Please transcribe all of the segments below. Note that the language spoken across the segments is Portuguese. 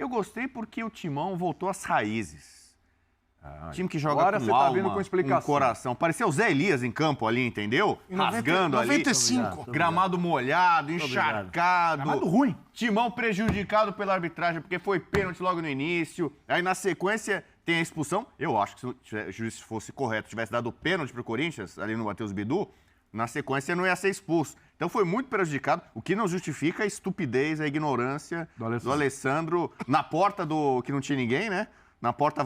Eu gostei porque o Timão voltou às raízes. Time que joga agora com você tá alma, vindo com explicação. com coração. Parecia o Zé Elias em campo ali, entendeu? Rasgando 95. ali. Gramado molhado, encharcado. Gramado ruim. Timão prejudicado pela arbitragem, porque foi pênalti logo no início. Aí, na sequência, tem a expulsão. Eu acho que se o juiz fosse correto, tivesse dado pênalti pro Corinthians, ali no Matheus Bidu, na sequência não ia ser expulso. Então foi muito prejudicado, o que não justifica a estupidez, a ignorância do Alessandro na porta do que não tinha ninguém, né? Na porta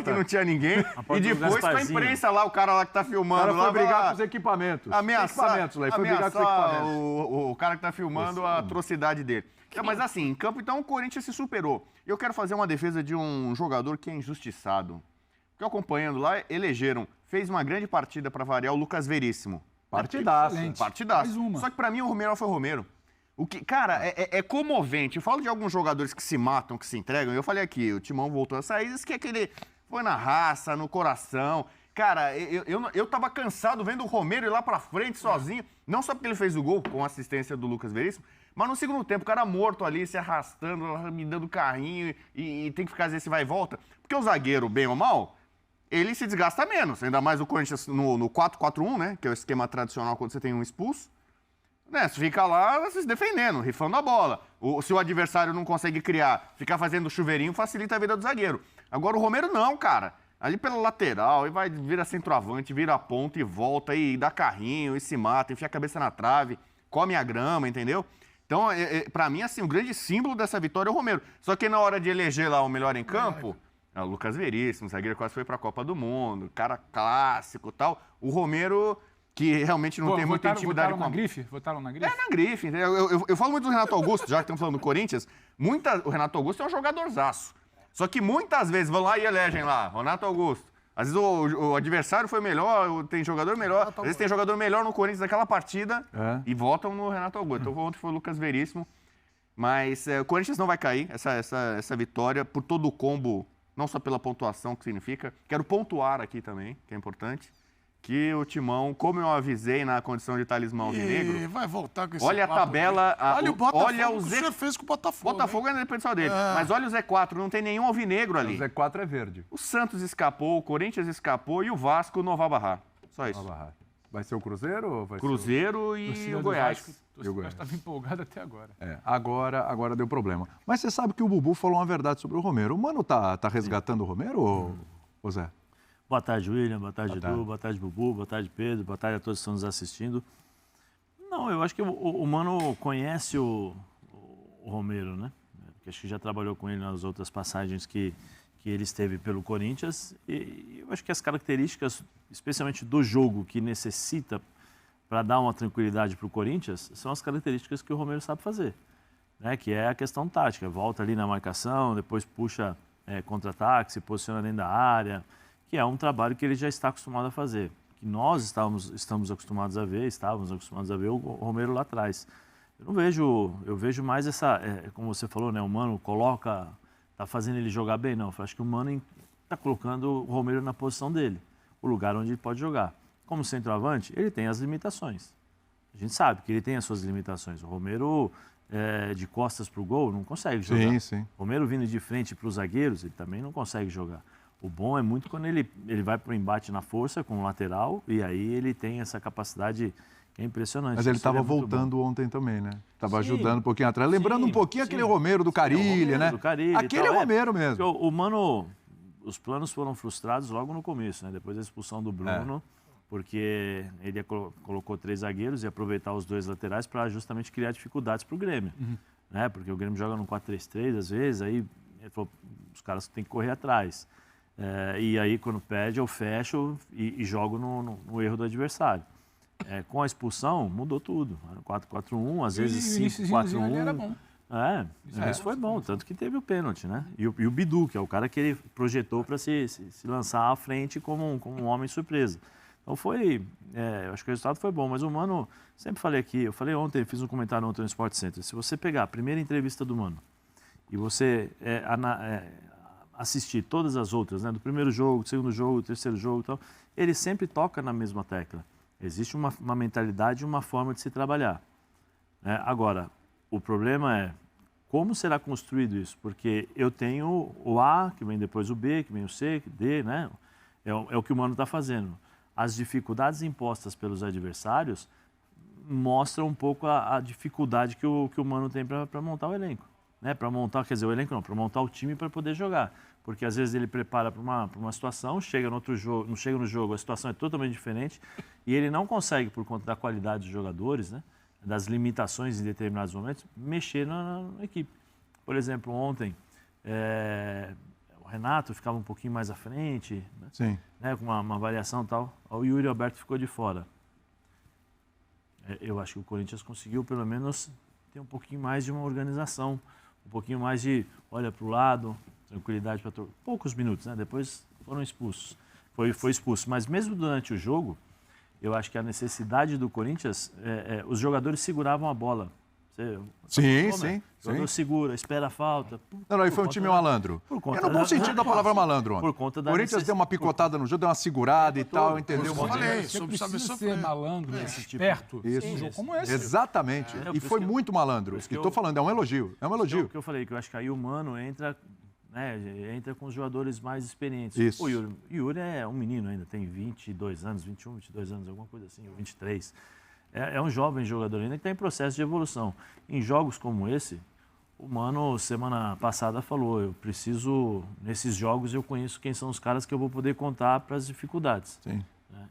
que não tinha ninguém. E depois com a imprensa lá, o cara lá que tá filmando. O cara foi lá, brigar com os equipamentos. Ameaçar Foi brigar com os equipamentos. o cara que tá filmando a atrocidade dele. Mas assim, em campo, então, o Corinthians se superou. Eu quero fazer uma defesa de um jogador que é injustiçado. Porque acompanhando lá, elegeram, fez uma grande partida para variar o Lucas Veríssimo. Partidaço. Partidaço. Mais uma. Só que para mim o Romero foi o Romero. O que, cara, é comovente. Eu falo de alguns jogadores que se matam, que se entregam. Eu falei aqui, o Timão voltou a sair, isso que aquele foi na raça, no coração. Cara, eu tava cansado vendo o Romero ir lá pra frente sozinho. Não só porque ele fez o gol com a assistência do Lucas Veríssimo, mas no segundo tempo, o cara morto ali, se arrastando, me dando carrinho e tem que ficar esse vai e volta. Porque o zagueiro, bem ou mal, ele se desgasta menos. Ainda mais o Corinthians no 4-4-1, né? Que é o esquema tradicional quando você tem um expulso. Né, você fica lá se defendendo, rifando a bola. Se o adversário não consegue criar, ficar fazendo chuveirinho facilita a vida do zagueiro. Agora o Romero não, cara. Ali pela lateral, e vai vira centroavante, vira a ponta e volta, e dá carrinho, e se mata, enfia a cabeça na trave, come a grama, entendeu? Então, pra mim, assim, o grande símbolo dessa vitória é o Romero. Só que na hora de eleger lá o melhor em campo, o Lucas Veríssimo, o zagueiro quase foi pra Copa do Mundo, cara clássico e tal. O Romero, que realmente não tem muita intimidade com a... Votaram na grife? Na grife. Eu falo muito do Renato Augusto, já que estamos falando do Corinthians. O Renato Augusto é um jogadorzaço. Só que muitas vezes vão lá e elegem lá, Renato Augusto. Às vezes o adversário foi melhor, tem jogador melhor. Às vezes tem jogador melhor no Corinthians naquela partida e votam no Renato Augusto. Então ontem foi o Lucas Veríssimo. Mas o Corinthians não vai cair, essa vitória, por todo o combo, não só pela pontuação que significa. Quero pontuar aqui também, que é importante. Que o Timão, como eu avisei na condição de talismã alvinegro... Vai voltar com esse olha a tabela... Olha o Botafogo, olha o senhor fez com o Botafogo. Botafogo é pessoal dele. Mas olha o Z4, não tem nenhum alvinegro ali. O Z4 é verde. O Santos escapou, o Corinthians escapou e o Vasco não vai barrar. Só isso. Vai ser o Cruzeiro ou vai Cruzeiro e o Goiás. O Goiás estava empolgado até agora. Agora deu problema. Mas você sabe que o Bubu falou uma verdade sobre o Romero. O Mano tá resgatando o Romero, ô Zé? Boa tarde, William. Boa tarde, Edu. Boa tarde, Bubu. Boa tarde, Pedro. Boa tarde a todos que estão nos assistindo. Não, eu acho que o Mano conhece o Romero, né? Porque acho que já trabalhou com ele nas outras passagens que ele esteve pelo Corinthians. E eu acho que as características, especialmente do jogo, que necessita para dar uma tranquilidade para o Corinthians, são as características que o Romero sabe fazer. Né? Que é a questão tática. Volta ali na marcação, depois puxa contra-ataque, se posiciona dentro da área, que é um trabalho que ele já está acostumado a fazer, que nós estamos acostumados a ver, o Romero lá atrás. Eu vejo mais essa, como você falou, né, o Mano tá fazendo ele jogar bem, não, eu acho que o Mano está colocando o Romero na posição dele, o lugar onde ele pode jogar. Como centroavante, ele tem as limitações, a gente sabe que ele tem as suas limitações, o Romero de costas para o gol não consegue jogar, sim. O Romero vindo de frente para os zagueiros, ele também não consegue jogar. O bom é muito quando ele vai para o embate na força com o lateral e aí ele tem essa capacidade que é impressionante. Mas ele estava voltando ontem também, né? Estava ajudando um pouquinho atrás. Lembrando um pouquinho aquele Romero do Carilli, né? Aquele Romero mesmo. O Mano, os planos foram frustrados logo no começo, né? Depois da expulsão do Bruno, porque ele colocou 3 zagueiros e aproveitar os 2 laterais para justamente criar dificuldades para o Grêmio. Né? Porque o Grêmio joga no 4-3-3 às vezes, aí ele falou, os caras têm que correr atrás. E aí, quando pede, eu fecho e jogo no erro do adversário. Com a expulsão, mudou tudo. 4-4-1, às vezes 5-4-1. era bom. Isso foi bom, tanto que teve o pênalti, né? E o Bidu, que é o cara que ele projetou para se lançar à frente como um homem surpresa. Então eu acho que o resultado foi bom, mas o Mano, sempre falei aqui, eu falei ontem, fiz um comentário ontem no Sport Center, se você pegar a primeira entrevista do Mano e você assistir todas as outras, né, do primeiro jogo, do segundo jogo, do terceiro jogo e tal, ele sempre toca na mesma tecla. Existe uma mentalidade e uma forma de se trabalhar. Agora, o problema é como será construído isso? Porque eu tenho o A, que vem depois o B, que vem o C, que D, né? É o que o Mano está fazendo. As dificuldades impostas pelos adversários mostram um pouco a dificuldade que o Mano tem para montar o elenco. Né? Para montar, quer dizer, o elenco não, para montar o time para poder jogar. Porque às vezes ele prepara para uma situação, chega no outro jogo, não chega no jogo, a situação é totalmente diferente e ele não consegue, por conta da qualidade dos jogadores, né? Das limitações em determinados momentos, mexer na equipe. Por exemplo, ontem, o Renato ficava um pouquinho mais à frente, né? Sim. Né? Com uma variação e tal. O Yuri Alberto ficou de fora. Eu acho que o Corinthians conseguiu, pelo menos, ter um pouquinho mais de uma organização, um pouquinho mais de olha para o lado, tranquilidade para todos. Poucos minutos, né? Depois foram expulsos. Foi expulso. Mas mesmo durante o jogo, eu acho que a necessidade do Corinthians, os jogadores seguravam a bola. Sim. O jogador segura, espera a falta. Não, e foi um time malandro. É no bom sentido da palavra malandro. Por conta da o Corinthians deu uma picotada no jogo, deu uma segurada e tal, entendeu? Eu falei, sobre saber ser malandro, esperto, um jogo como esse. Exatamente. E foi muito malandro. E estou falando, é um elogio. É um elogio. O que eu falei, que eu acho que aí o Mano entra, né, entra com os jogadores mais experientes. Isso. O Yuri é um menino ainda, tem 22 anos, 21, 22 anos, alguma coisa assim, ou 23. É um jovem jogador ainda que está em processo de evolução. Em jogos como esse, o Mano, semana passada, falou, eu preciso, nesses jogos eu conheço quem são os caras que eu vou poder contar para as dificuldades. Sim.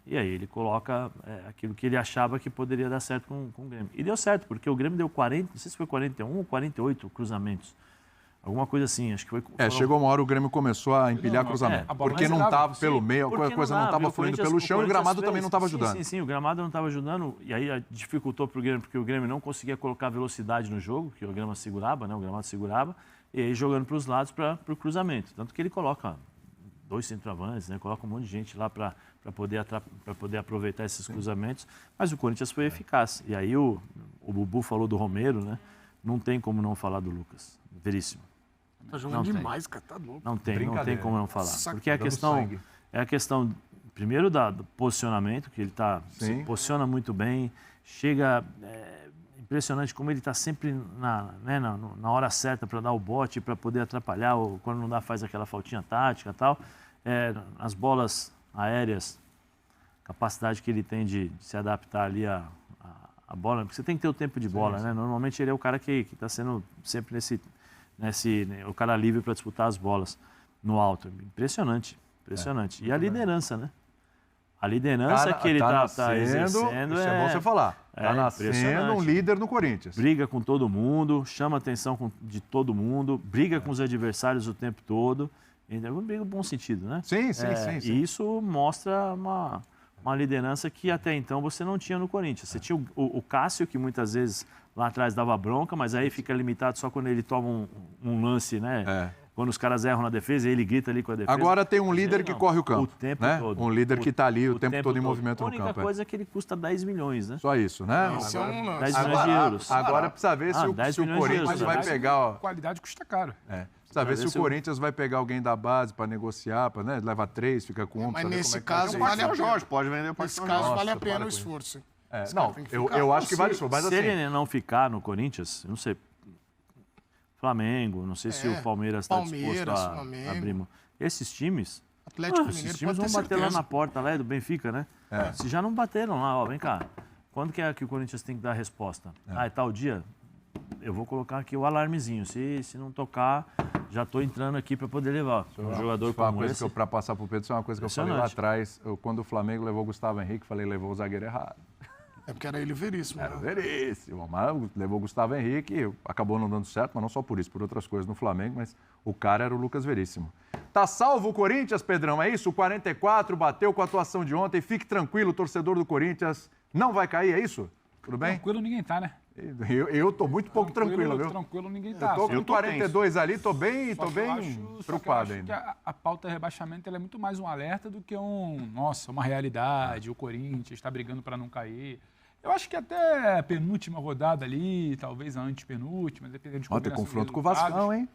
E aí ele coloca aquilo que ele achava que poderia dar certo com o Grêmio. E deu certo, porque o Grêmio deu 40, não sei se foi 41 ou 48 cruzamentos. Alguma coisa assim, acho que foi... Chegou uma hora o Grêmio começou a empilhar cruzamento. Porque não estava pelo meio, a coisa não estava fluindo pelo chão e o gramado também não estava ajudando. Sim, o gramado não estava ajudando. E aí dificultou para o Grêmio, porque o Grêmio não conseguia colocar velocidade no jogo, porque o gramado segurava, e aí jogando para os lados para o cruzamento. Tanto que ele coloca 2 centroavantes, né? Coloca um monte de gente lá para poder aproveitar esses cruzamentos. Mas o Corinthians foi eficaz. E aí o Bubu falou do Romero, né? Não tem como não falar do Lucas. Veríssimo. Tá jogando demais, cara, tá louco. Não tem como não falar. Porque a questão, primeiro, do posicionamento, que ele se posiciona muito bem, chega... impressionante como ele está sempre na hora certa para dar o bote, para poder atrapalhar, ou quando não dá, faz aquela faltinha tática e tal. As bolas aéreas, capacidade que ele tem de se adaptar ali à bola, porque você tem que ter o tempo de bola, né? Normalmente ele é o cara que está sendo sempre o cara livre para disputar as bolas no alto. Impressionante. E a liderança, né? A liderança que ele está exercendo isso é bom você falar. Está nascendo um líder no Corinthians. Briga com todo mundo, chama a atenção de todo mundo, briga com os adversários o tempo todo. Briga no bom sentido, né? Sim. E isso mostra uma liderança que até então você não tinha no Corinthians. Você tinha o Cássio, que muitas vezes lá atrás dava bronca, mas aí fica limitado só quando ele toma um lance, né? Quando os caras erram na defesa, ele grita ali com a defesa. Agora tem um líder que corre o campo. O tempo todo. Um líder que está ali o tempo todo em movimento no campo. A única coisa é que ele custa 10 milhões, né? Só isso, né? Esse é um lance. 10 milhões de euros. Agora precisa ver se o Corinthians vai pegar... Qualidade custa caro. Precisa ver se o Corinthians vai pegar alguém da base para negociar, leva 3, fica com 1. Mas nesse caso, vale a pena. Jorge pode vender o Nesse caso, vale a pena o esforço. Não, eu acho que vale o esforço. Mas se ele não ficar no Corinthians, eu não sei... Flamengo, não sei se o Palmeiras está disposto a abrir mão. Esses times... esses times vão bater lá na porta lá do Benfica, né? Se já não bateram lá, vem cá. Quando que é que o Corinthians tem que dar a resposta? É tal dia? Eu vou colocar aqui o alarmezinho. Se não tocar, já estou entrando aqui para poder levar. Um jogador como esse... Para passar para o Pedro, isso é uma coisa que eu falei lá atrás. Quando o Flamengo levou o Gustavo Henrique, falei, levou o zagueiro errado. É porque era ele Veríssimo. Era Veríssimo. Mas levou o Gustavo Henrique, acabou não dando certo, mas não só por isso, por outras coisas no Flamengo, mas o cara era o Lucas Veríssimo. Tá salvo o Corinthians, Pedrão, é isso? O 44 bateu com a atuação de ontem. Fique tranquilo, torcedor do Corinthians. Não vai cair, é isso? Tudo bem? Tranquilo ninguém tá, né? Eu tô muito pouco tranquilo, viu? Tranquilo ninguém tá. Eu tô com 42 ali, tô bem preocupado ainda. Que a pauta rebaixamento ela é muito mais um alerta do que uma realidade. O Corinthians está brigando para não cair. Eu acho que até a penúltima rodada ali, talvez a antepenúltima, dependendo de como tem confronto com o Vascão, hein?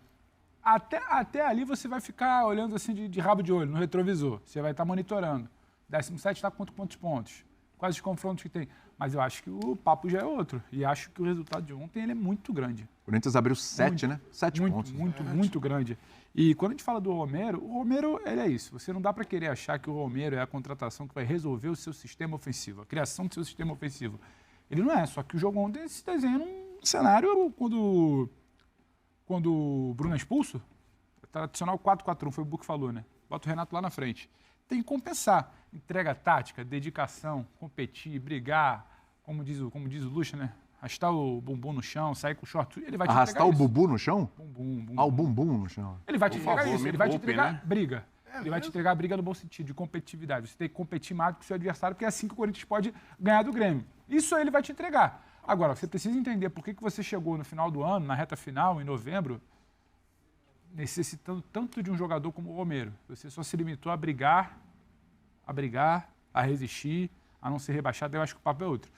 Até ali você vai ficar olhando assim de rabo de olho, no retrovisor. Você vai estar monitorando. 17 está com quantos pontos? Quais os confrontos que tem? Mas eu acho que o papo já é outro. E acho que o resultado de ontem ele é muito grande. Corinthians abriu 7, né? 7 pontos. Muito grande. E quando a gente fala do Romero, o Romero, ele é isso. Você não dá para querer achar que o Romero é a contratação que vai resolver o seu sistema ofensivo, a criação do seu sistema ofensivo. Ele não é, só que o jogo ontem se desenha num cenário quando o Bruno é expulso, tradicional 4-4-1, foi o Bu que falou, né? Bota o Renato lá na frente. Tem que compensar. Entrega tática, dedicação, competir, brigar, como diz o Lucha, né? Arrastar o bumbum no chão, sair com o short, ele vai te Arrastar entregar o isso. bumbum no chão? Bumbum. Ah, o bumbum no chão. Ele vai te entregar favor, isso, me ele vai te poupe, entregar né? briga. Ele vai te entregar briga no bom sentido, de competitividade. Você tem que competir mais do que o seu adversário, porque é assim que o Corinthians pode ganhar do Grêmio. Isso aí ele vai te entregar. Agora, você precisa entender por que você chegou no final do ano, na reta final, em novembro, necessitando tanto de um jogador como o Romero. Você só se limitou a brigar, a resistir, a não ser rebaixado. Eu acho que o papo é outro.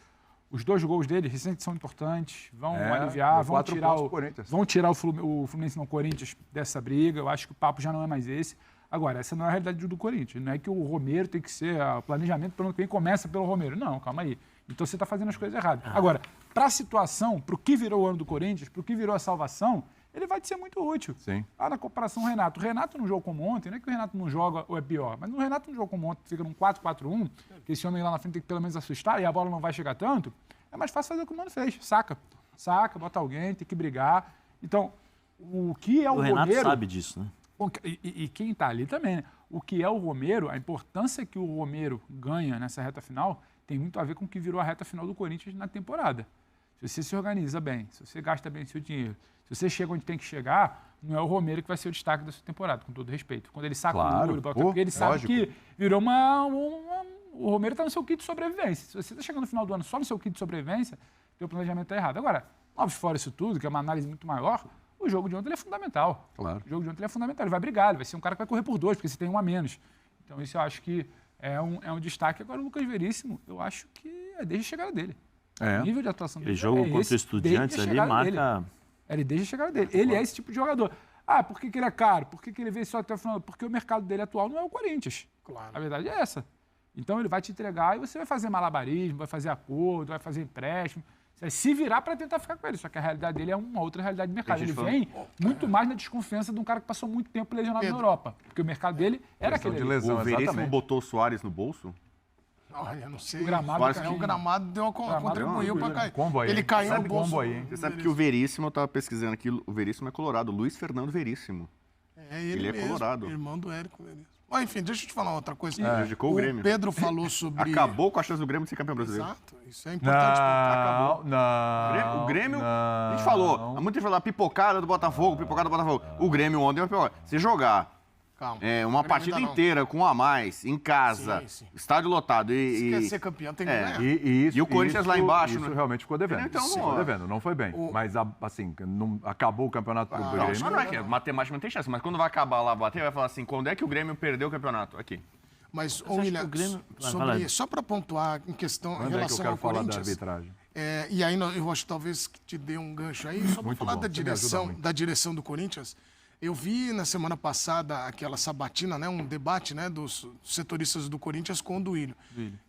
Os 2 gols dele, recentes, são importantes, vão aliviar, vão tirar o Fluminense não Corinthians dessa briga. Eu acho que o papo já não é mais esse. Agora, essa não é a realidade do Corinthians. Não é que o Romero tem que ser o planejamento para o ano que vem começa pelo Romero. Não, calma aí. Então você está fazendo as coisas erradas. Agora, para a situação, para o que virou o ano do Corinthians, para o que virou a salvação, ele vai te ser muito útil. Sim. Na comparação, o Renato num jogo como ontem, não é que o Renato não joga ou é pior, mas no Renato num jogo como ontem, fica num 4-4-1, que esse homem lá na frente tem que pelo menos assustar e a bola não vai chegar tanto, é mais fácil fazer o que o Mano fez. Saca, bota alguém, tem que brigar. Então, o que é o Romero... O Renato sabe disso, né? E quem está ali também, né? O que é o Romero, a importância que o Romero ganha nessa reta final tem muito a ver com o que virou a reta final do Corinthians na temporada. Se você se organiza bem, se você gasta bem seu dinheiro, se você chega onde tem que chegar, não é o Romero que vai ser o destaque da sua temporada, com todo respeito. Quando ele saca o ouro, porque ele sabe que virou o Romero está no seu kit de sobrevivência. Se você está chegando no final do ano só no seu kit de sobrevivência, teu planejamento está errado. Agora, óbvio, fora isso tudo, que é uma análise muito maior, o jogo de ontem ele é fundamental. Claro. O jogo de ontem ele é fundamental. Ele vai brigar, ele vai ser um cara que vai correr por 2, porque você tem um a menos. Então, isso eu acho que é um destaque. Agora, o Lucas Veríssimo, eu acho que é desde a chegada dele. O nível de atuação dele. Ele joga contra o Estudiantes ali, marca... Ele desde a chegada dele. Ele é esse tipo de jogador. Ah, por que ele é caro? Por que ele veio só até o final? Porque o mercado dele atual não é o Corinthians. Claro. A verdade é essa. Então, ele vai te entregar e você vai fazer malabarismo, vai fazer acordo, vai fazer empréstimo. Você vai se virar para tentar ficar com ele. Só que a realidade dele é uma outra realidade de mercado. Ele vem muito mais na desconfiança de um cara que passou muito tempo lesionado na Europa. Porque o mercado dele era aquele de ali. lesão, O Veríssimo exatamente. botou o Soares no bolso? Olha, não sei. O gramado Quase caiu. O gramado contribuiu para cair. Combo aí, Ele hein? caiu Sabe no bolso. combo aí, hein? Você sabe que o Veríssimo, eu tava pesquisando aqui, o Veríssimo é colorado. Luiz Fernando Veríssimo. É Ele é mesmo, colorado. irmão do Érico Veríssimo. Mas, enfim, deixa eu te falar outra coisa. Prejudicou o Grêmio. Pedro falou sobre... Acabou com a chance do Grêmio de ser campeão brasileiro. Exato, isso é importante. Não. O Grêmio, a gente falou, há muito tempo falou pipocada do Botafogo. O Grêmio ontem, se jogar Calma. uma Grêmio partida ainda não. inteira com um a mais, em casa, Sim. estádio lotado Se quer ser campeão, tem que ganhar. E o Corinthians lá embaixo, Isso né? realmente ficou devendo. Então, Ficou devendo, não foi bem. Mas, assim, não, acabou o campeonato pro Não, Grêmio. não é que matemática não tem chance, mas quando vai acabar lá, bater, vai falar assim, quando é que o Grêmio perdeu o campeonato? Aqui. Mas, acha William, que o Grêmio- Vai, sobre, fala aí. só para pontuar em questão, em Quando é que eu relação quero ao falar da Corinthians, arbitragem? e aí eu acho talvez que te dê um gancho aí, só para Muito falar bom, da você me ajuda muito. direção do Corinthians. Eu vi na semana passada aquela sabatina, né, um debate, né, dos setoristas do Corinthians com o Duílio.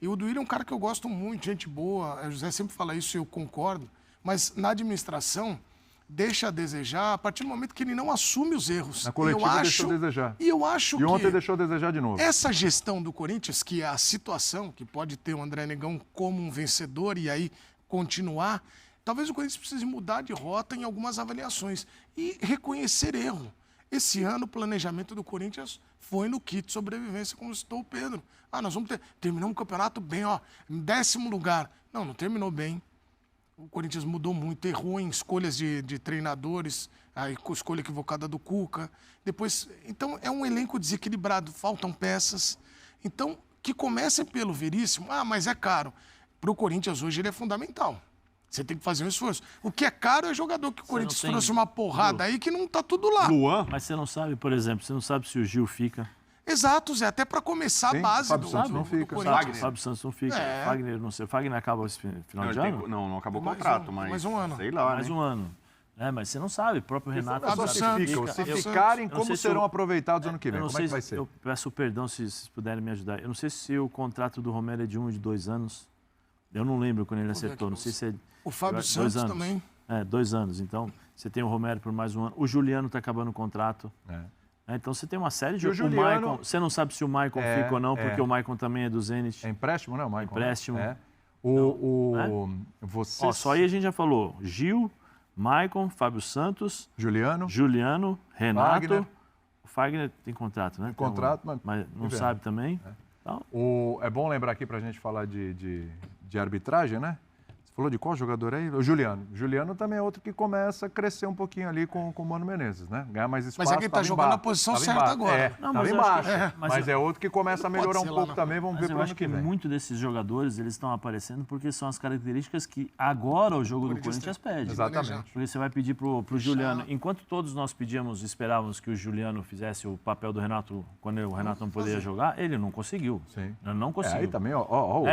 E o Duílio é um cara que eu gosto muito, gente boa, o José sempre fala isso e eu concordo, mas na administração deixa a desejar a partir do momento que ele não assume os erros. Na coletiva deixou a desejar. E eu acho E ontem que deixou a desejar de novo. essa gestão do Corinthians, que é a situação, que pode ter o André Negão como um vencedor e aí continuar, talvez o Corinthians precise mudar de rota em algumas avaliações e reconhecer erro. Esse ano o planejamento do Corinthians foi no kit de sobrevivência, como citou o Pedro. Nós vamos terminamos o campeonato bem, em 10º lugar. Não terminou bem. O Corinthians mudou muito, errou em escolhas de treinadores, a escolha equivocada do Cuca. Depois, então, é um elenco desequilibrado, faltam peças. Então, que comecem pelo Veríssimo. Mas é caro. Para o Corinthians hoje ele é fundamental. Você tem que fazer um esforço. O que é caro é jogador que o Corinthians tem- trouxe uma porrada aí que não tá tudo lá. Luan? Mas você não sabe, por exemplo, você não sabe se o Gil fica. Exato, Zé, até para começar Sim, a base Fábio do, Santos do, não do fica. Corinthians. Fagner. Fábio Santos não fica. É. Fagner, não sei. Fagner acaba esse final de ano? Não acabou o Mais contrato, um- mas... mais um ano. Sei lá, Mais né? um ano. Mas você não sabe, o próprio Renato... Fábio sabe. Santos. Ficam. Se Fábio ficarem, Eu não como sei se serão eu- aproveitados ano que vem? Eu não Como é sei que vai se, ser? eu peço perdão se vocês puderem me ajudar. Eu não sei se o contrato do Romero é de 1 ou de 2 anos. Eu não lembro quando ele acertou. Não sei se é O Fábio 2 Santos anos. também. 2 anos. Então, você tem o Romero por mais 1 ano. O Juliano está acabando o contrato. Então, você tem uma série de... E o Juliano... Maicon, você não sabe se o Maicon fica ou não, porque o Maicon também é do Zenit. É empréstimo, não, Maicon? Empréstimo. Você... Só aí a gente já falou. Gil, Maicon, Fábio Santos... Juliano, Renato... Fagner. O Fagner tem contrato, né? Tem contrato, mas não sabe também. Então... É bom lembrar aqui para a gente falar de arbitragem, né? Você falou de qual jogador aí? O Juliano. O Juliano também é outro que começa a crescer um pouquinho ali com o Mano Menezes, né? Ganhar mais espaço. Mas é que ele tá jogando na posição certa agora. Não, Tava mas embaixo. mas é outro que começa a melhorar um pouco também. Vamos ver Mas eu pro acho ano que que vem. muito desses jogadores, eles estão aparecendo porque são as características que agora o jogo do Corinthians pede. Exatamente. Porque você vai pedir pro Juliano, enquanto todos nós esperávamos que o Juliano fizesse o papel do Renato quando o Renato não poderia jogar, ele não conseguiu. Sim. Ele não conseguiu. Aí também,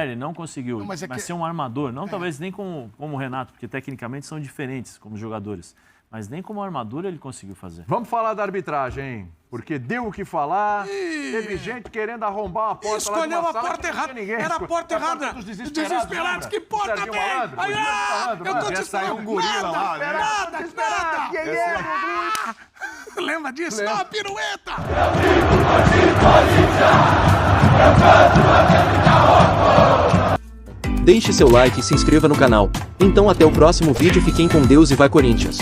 ele não conseguiu. Não, mas ser um armador, não talvez nem como o Renato, porque tecnicamente são diferentes como jogadores. Mas nem como armador ele conseguiu fazer. Vamos falar da arbitragem, hein? Porque deu o que falar, teve gente querendo arrombar a porta. Escolheu lá a porta errada. Ninguém. Era a porta errada. Dos Desesperados. Que porta Serginho tem? Malandro, Aí, eu tô Ia te sair falando. um gorila lá, né? Nada. Lembra disso? Dá uma pirueta. Deixe seu like e se inscreva no canal. Então até o próximo vídeo, fiquem com Deus e vai Corinthians!